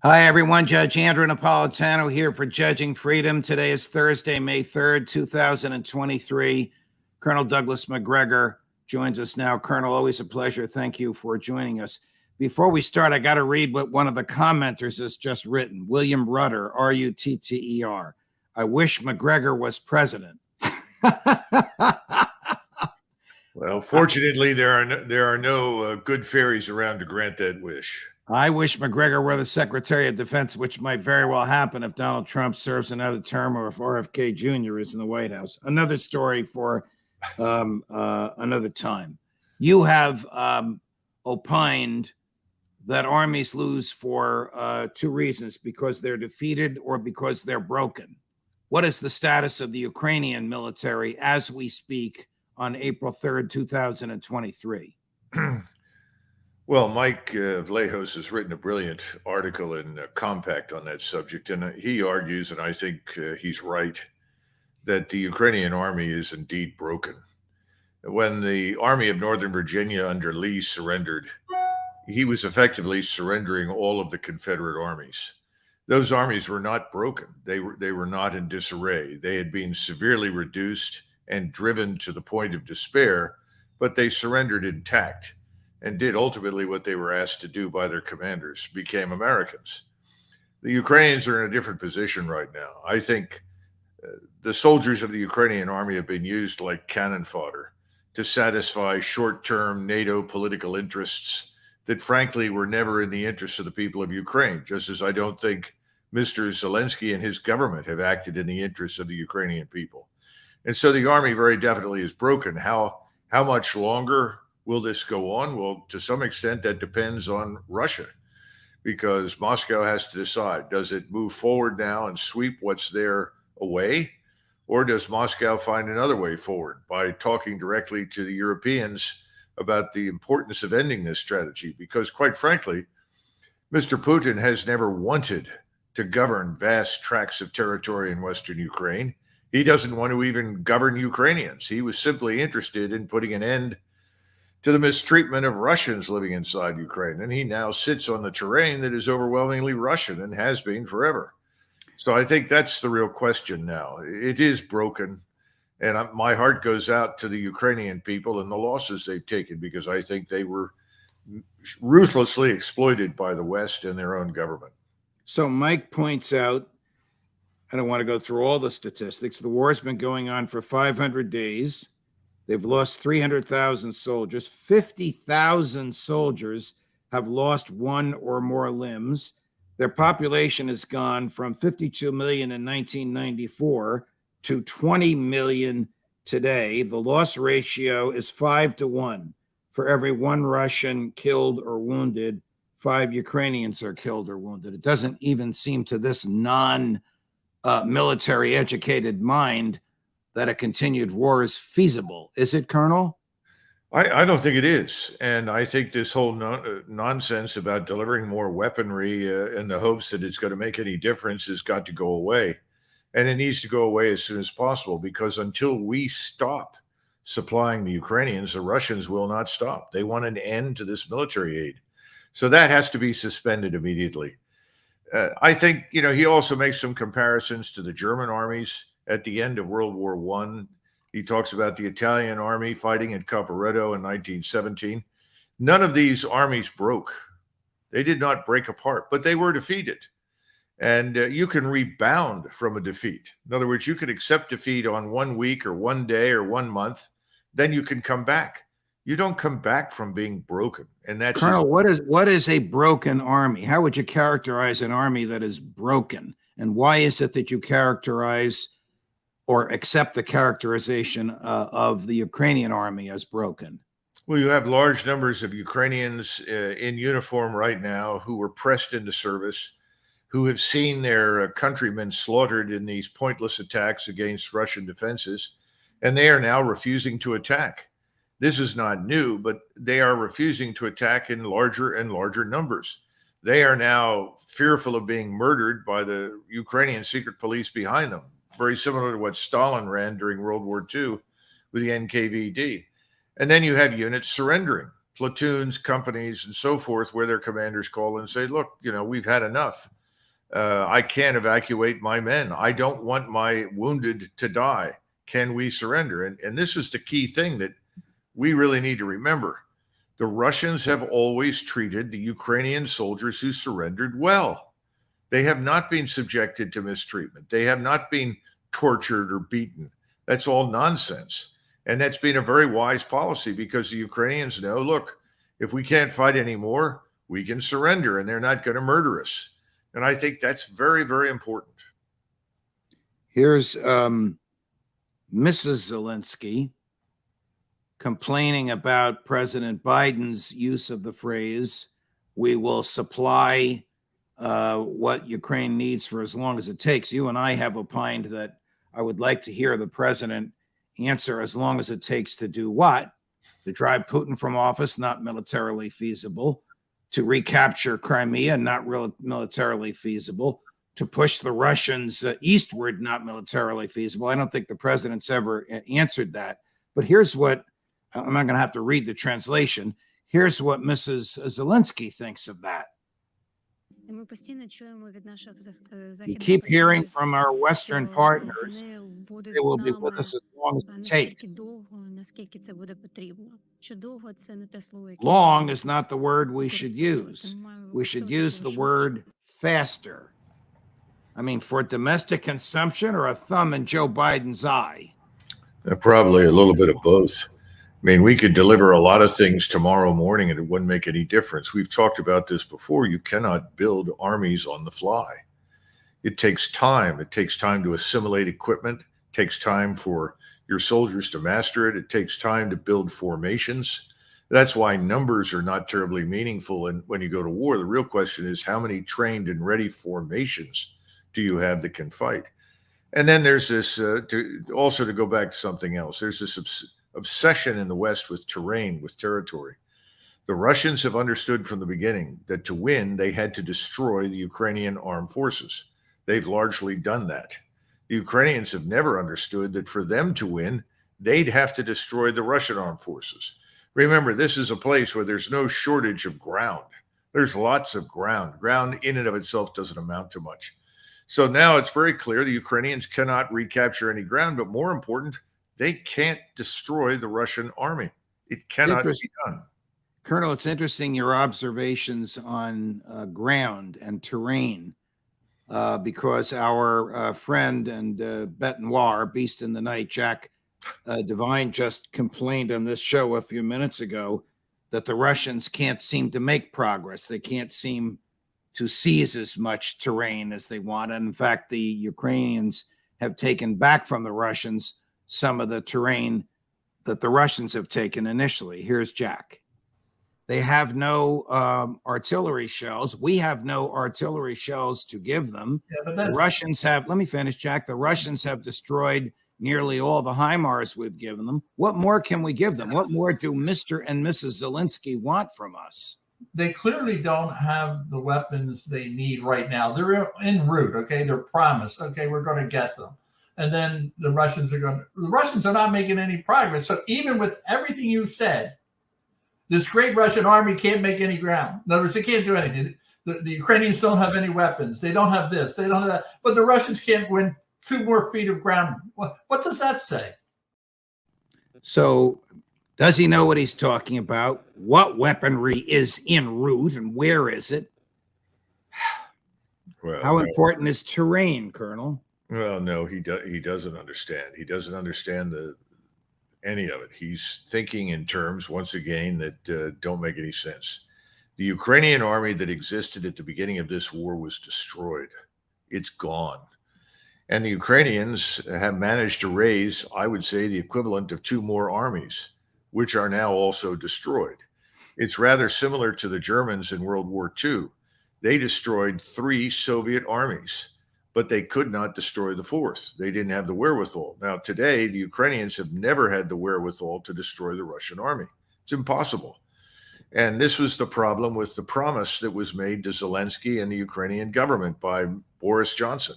Hi, everyone. Judge Andrew Napolitano here for Judging Freedom. Today is Thursday, May 3rd, 2023. Colonel Douglas Macgregor joins us now. Colonel, always a pleasure. Thank you for joining us. Before we start, I got to read what one of the commenters has just written. William Rutter, R-U-T-T-E-R. I wish Macgregor was president. Well, fortunately, there are no good fairies around to grant that wish. I wish Macgregor were the Secretary of Defense, which might very well happen if Donald Trump serves another term or if RFK Jr. is in the White House. Another story for another time. You have opined that armies lose for two reasons, because they're defeated or because they're broken. What is the status of the Ukrainian military as we speak on April 3rd, 2023? Well, Mike Vlahos has written a brilliant article in Compact on that subject, and he argues, and I think he's right, that the Ukrainian army is indeed broken. When the Army of Northern Virginia under Lee surrendered, he was effectively surrendering all of the Confederate armies. Those armies were not broken. They were not in disarray. They had been severely reduced and driven to the point of despair, but they surrendered intact and did ultimately what they were asked to do by their commanders, became Americans. The Ukrainians are in a different position right now. I think the soldiers of the Ukrainian army have been used like cannon fodder to satisfy short-term NATO political interests that frankly were never in the interests of the people of Ukraine, just as I don't think Mr. Zelensky and his government have acted in the interests of the Ukrainian people. And so the army very definitely is broken. How much longer will this go on? Well, to some extent, that depends on Russia, because Moscow has to decide, does it move forward now and sweep what's there away? Or does Moscow find another way forward by talking directly to the Europeans about the importance of ending this strategy? Because quite frankly, Mr. Putin has never wanted to govern vast tracts of territory in Western Ukraine. He doesn't want to even govern Ukrainians. He was simply interested in putting an end to the mistreatment of Russians living inside Ukraine. And he now sits on the terrain that is overwhelmingly Russian and has been forever. So I think that's the real question now. It is broken. And my heart goes out to the Ukrainian people and the losses they've taken, because I think they were ruthlessly exploited by the West and their own government. So Mike points out, I don't want to go through all the statistics. The war has been going on for 500 days. They've lost 300,000 soldiers. 50,000 soldiers have lost one or more limbs. Their population has gone from 52 million in 1994 to 20 million today. The loss ratio is 5-1. For every one Russian killed or wounded, 5 Ukrainians are killed or wounded. It doesn't even seem to this non-military educated mind that a continued war is feasible. Is it, Colonel? I don't think it is. And I think this whole nonsense about delivering more weaponry in the hopes that it's going to make any difference has got to go away. And it needs to go away as soon as possible, because until we stop supplying the Ukrainians, the Russians will not stop. They want an end to this military aid. So that has to be suspended immediately. I think, he also makes some comparisons to the German armies at the end of World War I. He talks about the Italian army fighting at Caporetto in 1917. None of these armies broke. They did not break apart, but they were defeated. And you can rebound from a defeat. In other words, you can accept defeat on 1 week or 1 day or 1 month. Then you can come back. You don't come back from being broken. And that's Colonel, what is a broken army? How would you characterize an army that is broken? And why is it that you characterize or accept the characterization of the Ukrainian army as broken? Well, you have large numbers of Ukrainians in uniform right now who were pressed into service, who have seen their countrymen slaughtered in these pointless attacks against Russian defenses, and they are now refusing to attack. This is not new, but they are refusing to attack in larger and larger numbers. They are now fearful of being murdered by the Ukrainian secret police behind them, very similar to what Stalin ran during World War II with the NKVD. And then you have units surrendering, platoons, companies, and so forth, where their commanders call and say, look, we've had enough. I can't evacuate my men. I don't want my wounded to die. Can we surrender? And this is the key thing that we really need to remember. The Russians have always treated the Ukrainian soldiers who surrendered well. They have not been subjected to mistreatment. They have not been tortured or beaten. That's all nonsense. And that's been a very wise policy because the Ukrainians know, look, if we can't fight anymore, we can surrender and they're not going to murder us. And I think that's very, very important. Here's Mrs. Zelensky complaining about President Biden's use of the phrase, we will supply what Ukraine needs for as long as it takes. You and I have opined that I would like to hear the president answer as long as it takes to do what? To drive Putin from office, not militarily feasible. To recapture Crimea, not militarily feasible. To push the Russians eastward, not militarily feasible. I don't think the president's ever answered that. But here's what, I'm not going to have to read the translation. Here's what Mrs. Zelensky thinks of that. We keep hearing from our Western partners they will be with us as long as it takes. Long is not the word we should use. We should use the word faster. I mean, for domestic consumption or a thumb in Joe Biden's eye? Probably a little bit of both. I mean, we could deliver a lot of things tomorrow morning and it wouldn't make any difference. We've talked about this before. You cannot build armies on the fly. It takes time. It takes time to assimilate equipment. It takes time for your soldiers to master it. It takes time to build formations. That's why numbers are not terribly meaningful. And when you go to war, the real question is how many trained and ready formations do you have that can fight? And then there's this, to go back to something else, there's this obsession in the West with terrain, with territory. The Russians have understood from the beginning that to win, they had to destroy the Ukrainian armed forces. They've largely done that. The Ukrainians have never understood that for them to win, they'd have to destroy the Russian armed forces. Remember, this is a place where there's no shortage of ground. There's lots of ground. Ground in and of itself doesn't amount to much. So now it's very clear the Ukrainians cannot recapture any ground, but more important, they can't destroy the Russian army. It cannot be done. Colonel, it's interesting your observations on ground and terrain, because our friend and bête noir, beast in the night, Jack Devine, just complained on this show a few minutes ago that the Russians can't seem to make progress. They can't seem to seize as much terrain as they want. And in fact, the Ukrainians have taken back from the Russians some of the terrain that the Russians have taken initially. Here's Jack. They have no artillery shells. We have no artillery shells to give them. Yeah, but the Russians have, let me finish, Jack. The Russians have destroyed nearly all the HIMARS we've given them. What more can we give them? What more do Mr. and Mrs. Zelensky want from us? They clearly don't have the weapons they need right now. They're en route, okay? They're promised, okay, we're going to get them. And then the Russians are not making any progress. So even with everything you said, this great Russian army can't make any ground. In other words, they can't do anything. The Ukrainians don't have any weapons. They don't have this. They don't have that. But the Russians can't win 2 more feet of ground. What does that say? So does he know what he's talking about? What weaponry is en route and where is it? Well, how important is terrain, Colonel? Well, no, he doesn't understand. He doesn't understand any of it. He's thinking in terms, once again, that don't make any sense. The Ukrainian army that existed at the beginning of this war was destroyed. It's gone. And the Ukrainians have managed to raise, I would say, the equivalent of 2 more armies, which are now also destroyed. It's rather similar to the Germans in World War II. They destroyed 3 Soviet armies, but they could not destroy the 4th. They didn't have the wherewithal. Now, today, the Ukrainians have never had the wherewithal to destroy the Russian army. It's impossible. And this was the problem with the promise that was made to Zelensky and the Ukrainian government by Boris Johnson.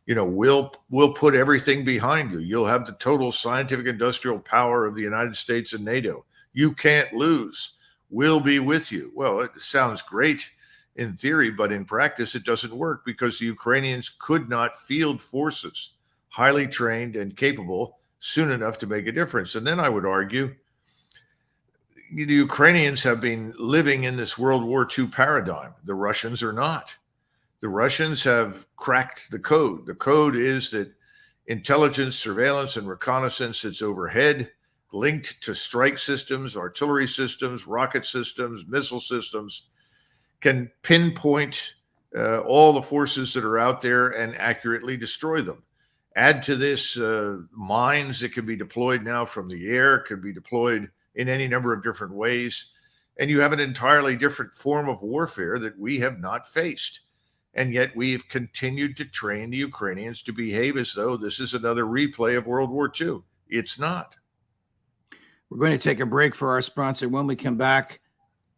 You know, we'll put everything behind you. You'll have the total scientific industrial power of the United States and NATO. You can't lose. We'll be with you. Well, it sounds great in theory, but in practice, it doesn't work because the Ukrainians could not field forces highly trained and capable soon enough to make a difference. And then I would argue the Ukrainians have been living in this World War II paradigm. The Russians are not. The Russians have cracked the code. The code is that intelligence, surveillance, and reconnaissance that's overhead, linked to strike systems, artillery systems, rocket systems, missile systems, can pinpoint all the forces that are out there and accurately destroy them. Add to this mines that can be deployed now from the air, could be deployed in any number of different ways. And you have an entirely different form of warfare that we have not faced. And yet we have continued to train the Ukrainians to behave as though this is another replay of World War II. It's not. We're going to take a break for our sponsor. When we come back,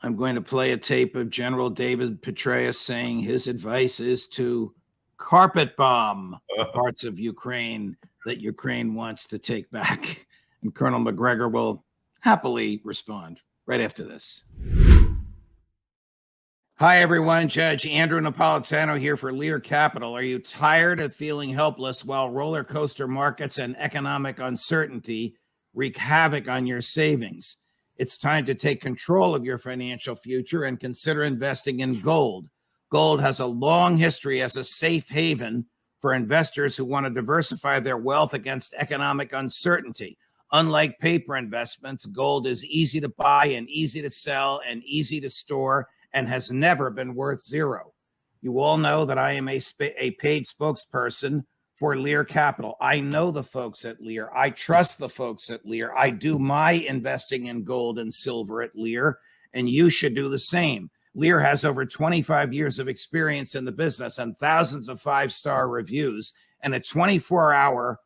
I'm going to play a tape of General David Petraeus saying his advice is to carpet bomb the parts of Ukraine that Ukraine wants to take back. And Colonel Macgregor will happily respond right after this. Hi, everyone. Judge Andrew Napolitano here for Lear Capital. Are you tired of feeling helpless while roller coaster markets and economic uncertainty wreak havoc on your savings? It's time to take control of your financial future and consider investing in gold. Gold has a long history as a safe haven for investors who want to diversify their wealth against economic uncertainty. Unlike paper investments, gold is easy to buy and easy to sell and easy to store and has never been worth zero. You all know that I am a paid spokesperson for Lear Capital. I know the folks at Lear. I trust the folks at Lear. I do my investing in gold and silver at Lear, and you should do the same. Lear has over 25 years of experience in the business and thousands of five-star reviews and a 24-hour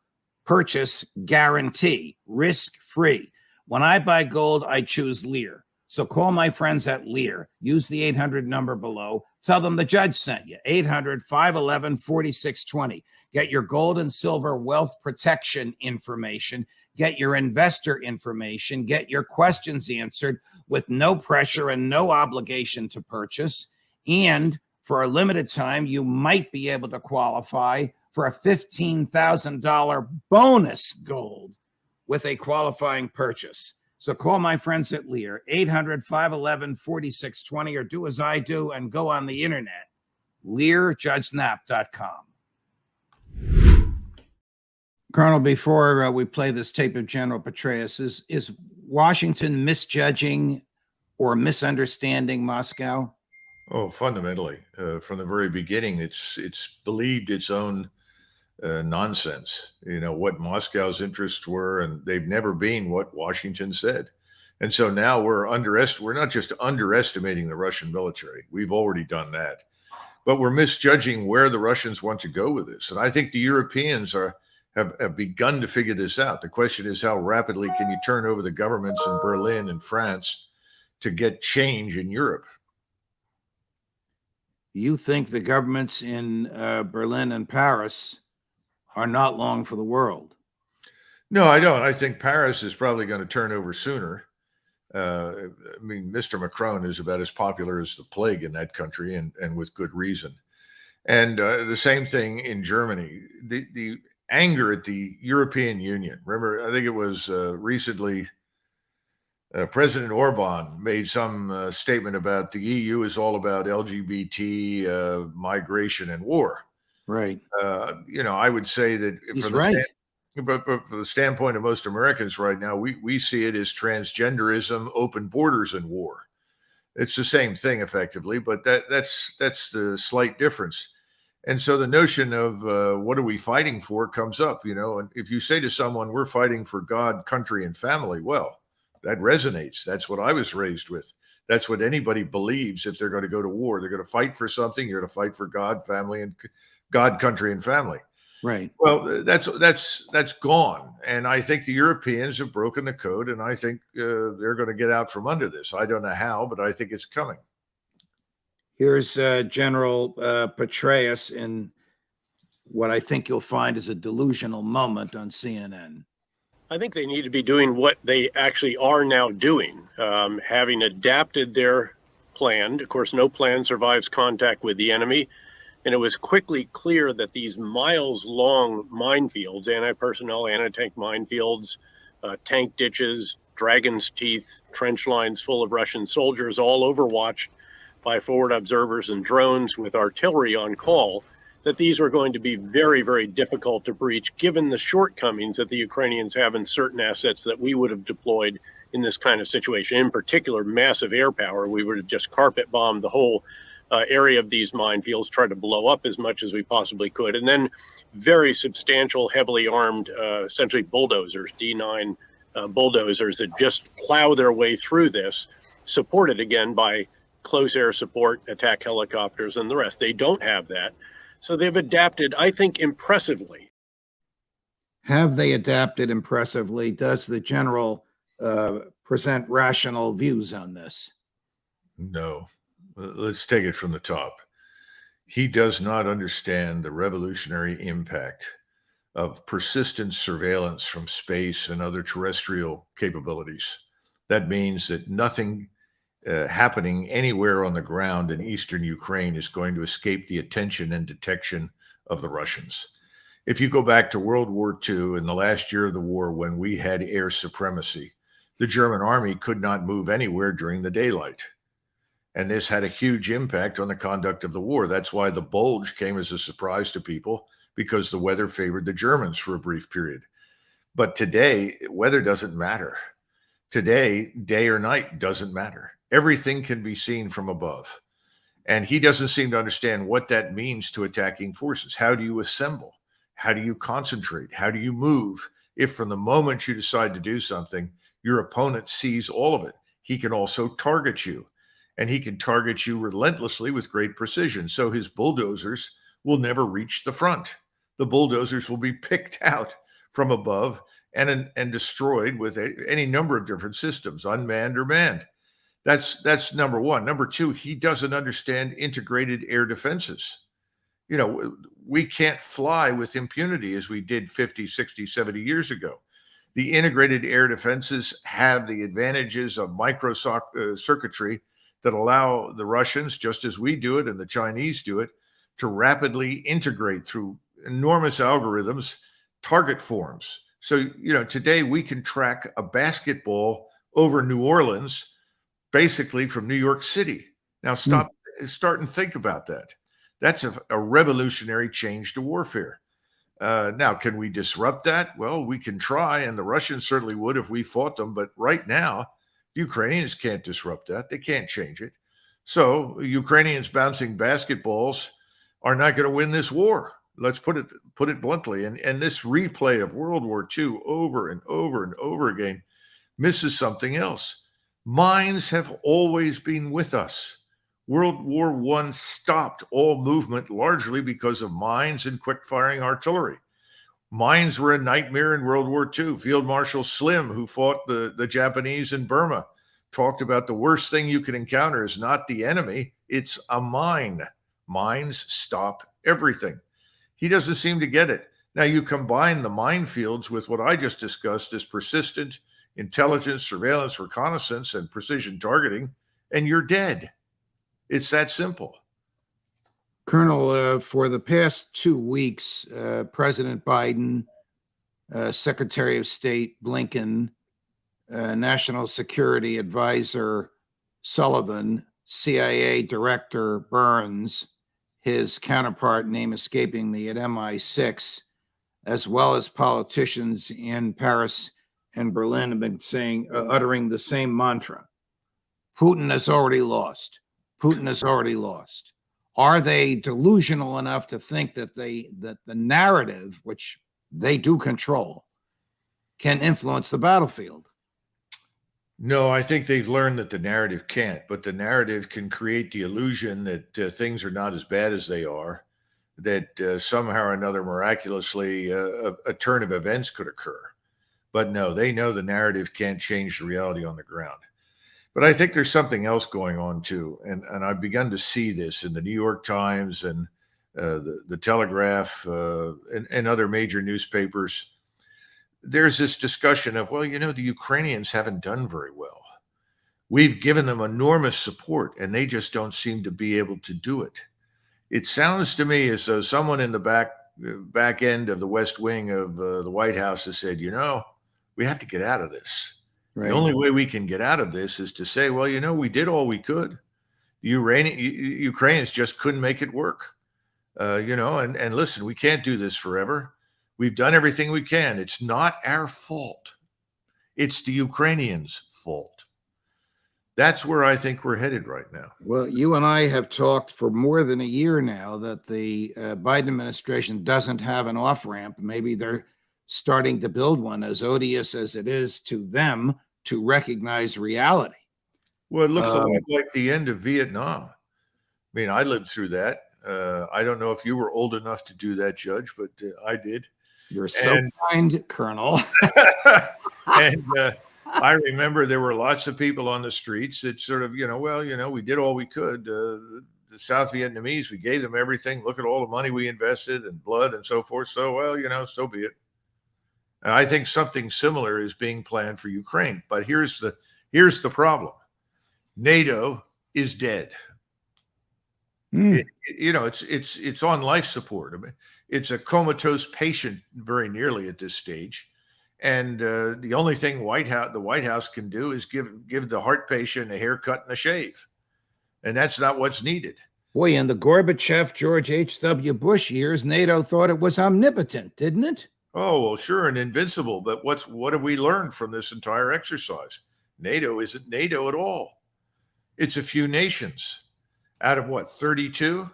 purchase guarantee, risk-free. When I buy gold, I choose Lear. So call my friends at Lear. Use the 800 number below. Tell them the judge sent you. 800-511-4620. Get your gold and silver wealth protection information. Get your investor information. Get your questions answered with no pressure and no obligation to purchase. And for a limited time, you might be able to qualify for a $15,000 bonus gold with a qualifying purchase. So call my friends at Lear, 800-511-4620, or do as I do and go on the internet, learjudgesnap.com. Colonel, before we play this tape of General Petraeus, is Washington misjudging or misunderstanding Moscow? Oh, fundamentally, from the very beginning, it's believed its own nonsense, what Moscow's interests were, and they've never been what Washington said. And so now we're not just underestimating the Russian military. We've already done that, but we're misjudging where the Russians want to go with this. And I think the Europeans have begun to figure this out. The question is, how rapidly can you turn over the governments in Berlin and France to get change in Europe? You think the governments in Berlin and Paris are not long for the world? No, I don't. I think Paris is probably going to turn over sooner. Mr. Macron is about as popular as the plague in that country, and with good reason. And the same thing in Germany. The anger at the European Union. Remember, I think it was recently President Orban made some statement about the EU is all about LGBT, migration, and war. Right. I would say that but from the standpoint of most Americans right now, we see it as transgenderism, open borders, and war. It's the same thing effectively, but that's the slight difference. And so the notion of what are we fighting for comes up, and if you say to someone, we're fighting for God, country, and family, well, that resonates. That's what I was raised with. That's what anybody believes if they're going to go to war. They're going to fight for something. You're going to fight for God, family, and God, country, and family. Right. Well, that's gone. And I think the Europeans have broken the code, and I think they're going to get out from under this. I don't know how, but I think it's coming. Here's General Petraeus in what I think you'll find is a delusional moment on CNN. I think they need to be doing what they actually are now doing, having adapted their planned. Of course, no plan survives contact with the enemy. And it was quickly clear that these miles-long minefields, anti-personnel, anti-tank minefields, tank ditches, dragon's teeth, trench lines full of Russian soldiers, all overwatched by forward observers and drones with artillery on call, that these were going to be very, very difficult to breach, given the shortcomings that the Ukrainians have in certain assets that we would have deployed in this kind of situation. In particular, massive air power. We would have just carpet bombed the whole area of these minefields, tried to blow up as much as we possibly could. And then very substantial, heavily armed, essentially bulldozers, D9 bulldozers that just plow their way through this, supported again by close air support, attack helicopters, and the rest. They don't have that. So they've adapted, I think, impressively. Have they adapted impressively? Does the general present rational views on this? No. Let's take it from the top. He does not understand the revolutionary impact of persistent surveillance from space and other terrestrial capabilities. That means that nothing happening anywhere on the ground in eastern Ukraine is going to escape the attention and detection of the Russians. If you go back to World War II, in the last year of the war, when we had air supremacy, the German army could not move anywhere during the daylight. And this had a huge impact on the conduct of the war. That's why the bulge came as a surprise to people, because the weather favored the Germans for a brief period. But today, weather doesn't matter. Today, day or night doesn't matter. Everything can be seen from above. And he doesn't seem to understand what that means to attacking forces. How do you assemble? How do you concentrate? How do you move? If from the moment you decide to do something, your opponent sees all of it, he can also target you. And he can target you relentlessly with great precision. So his bulldozers will never reach the front. The bulldozers will be picked out from above and destroyed with any number of different systems, unmanned or manned. That's number one. Number two, he doesn't understand integrated air defenses. You know, we can't fly with impunity as we did 50, 60, 70 years ago. The integrated air defenses have the advantages of circuitry that allow the Russians, just as we do it and the Chinese do it, to rapidly integrate through enormous algorithms target forms. So, you know, today we can track a basketball over New Orleans, basically from New York City. Now start and think about that. That's a revolutionary change to warfare. Now, can we disrupt that? Well, we can try, and the Russians certainly would if we fought them. But right now, the Ukrainians can't disrupt that. They can't change it. So Ukrainians bouncing basketballs are not going to win this war. Let's put it bluntly. And this replay of World War II over and over and over again misses something else. Mines have always been with us. World War I stopped all movement largely because of mines and quick-firing artillery. Mines were a nightmare in World War II. Field Marshal Slim, who fought the Japanese in Burma, talked about the worst thing you can encounter is not the enemy, it's a mine. Mines stop everything. He doesn't seem to get it. Now, you combine the minefields with what I just discussed as persistent intelligence, surveillance, reconnaissance, and precision targeting, and you're dead. It's that simple. Colonel, for the past 2 weeks, President Biden, Secretary of State Blinken, National Security Advisor Sullivan, CIA Director Burns, his counterpart, name escaping me, at MI6, as well as politicians in Paris and Berlin have been saying, uttering the same mantra. Putin has already lost. Putin has already lost. Are they delusional enough to think that the narrative, which they do control, can influence the battlefield? No, I think they've learned that the narrative can't, but the narrative can create the illusion that things are not as bad as they are, that somehow or another, miraculously, a turn of events could occur. But no, they know the narrative can't change the reality on the ground. But I think there's something else going on too, and I've begun to see this in the New York Times and the Telegraph and other major newspapers. There's this discussion of, well, you know, the Ukrainians haven't done very well. We've given them enormous support, and they just don't seem to be able to do it. It sounds to me as though someone in the back end of the West Wing of the White House has said, we have to get out of this. Right. The only way we can get out of this is to say, well, we did all we could. The Ukrainians just couldn't make it work. And listen, we can't do this forever. We've done everything we can. It's not our fault. It's the Ukrainians' fault. That's where I think we're headed right now. Well, you and I have talked for more than a year now that the Biden administration doesn't have an off-ramp. Maybe they're starting to build one, as odious as it is to them, to recognize reality. Well, it looks a lot like the end of Vietnam. I mean, I lived through that. I don't know if you were old enough to do that, Judge, but I did. You're so kind, Colonel. And I remember there were lots of people on the streets that sort of, we did all we could. The South Vietnamese, we gave them everything. Look at all the money we invested and blood and so forth. So, so be it. And I think something similar is being planned for Ukraine. But here's the problem. NATO is dead. It's on life support. I mean, it's a comatose patient very nearly at this stage. And the only thing the White House can do is give the heart patient a haircut and a shave. And that's not what's needed. Boy, in the Gorbachev, George H.W. Bush years, NATO thought it was omnipotent, didn't it? Oh, well, sure, and invincible. But what have we learned from this entire exercise? NATO isn't NATO at all. It's a few nations out of 32?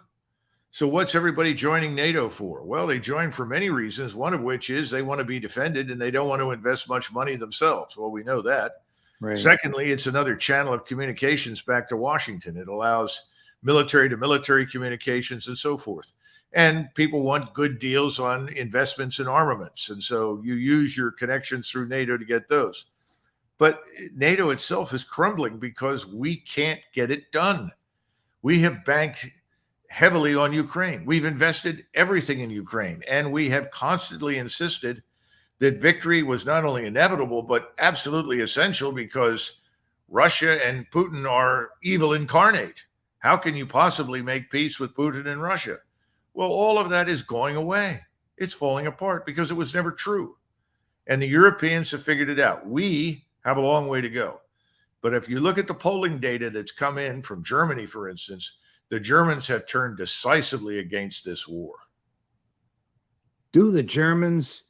So what's everybody joining NATO for? Well, they join for many reasons, one of which is they want to be defended and they don't want to invest much money themselves. Well, we know that. Right. Secondly, it's another channel of communications back to Washington. It allows military to military communications and so forth. And people want good deals on investments in armaments. And so you use your connections through NATO to get those. But NATO itself is crumbling because we can't get it done. We have banked heavily on Ukraine. We've invested everything in Ukraine, and we have constantly insisted that victory was not only inevitable, but absolutely essential because Russia and Putin are evil incarnate. How can you possibly make peace with Putin and Russia? Well, all of that is going away. It's falling apart because it was never true. And the Europeans have figured it out. We have a long way to go. But if you look at the polling data that's come in from Germany, for instance, the Germans have turned decisively against this war. Do the Germans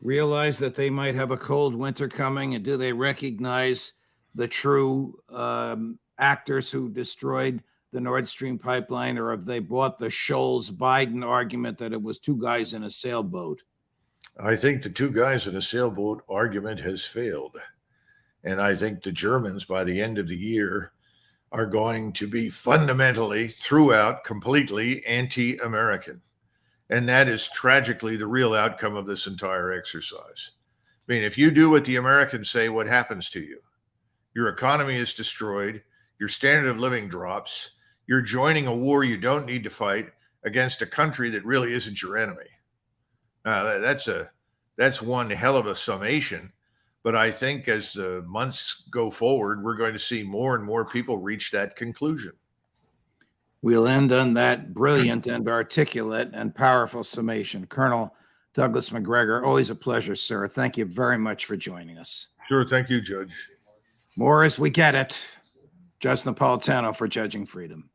realize that they might have a cold winter coming? And do they recognize the true actors who destroyed the Nord Stream pipeline? Or have they bought the Scholz-Biden argument that it was two guys in a sailboat? I think the two guys in a sailboat argument has failed. And I think the Germans, by the end of the year, are going to be fundamentally, throughout, completely anti-American. And that is tragically the real outcome of this entire exercise. I mean, if you do what the Americans say, what happens to you? Your economy is destroyed. Your standard of living drops. You're joining a war you don't need to fight against a country that really isn't your enemy. That's one hell of a summation. But I think as the months go forward, we're going to see more and more people reach that conclusion. We'll end on that brilliant and articulate and powerful summation. Colonel Douglas Macgregor, always a pleasure, sir. Thank you very much for joining us. Sure. Thank you, Judge. More as we get it. Judge Napolitano for Judging Freedom.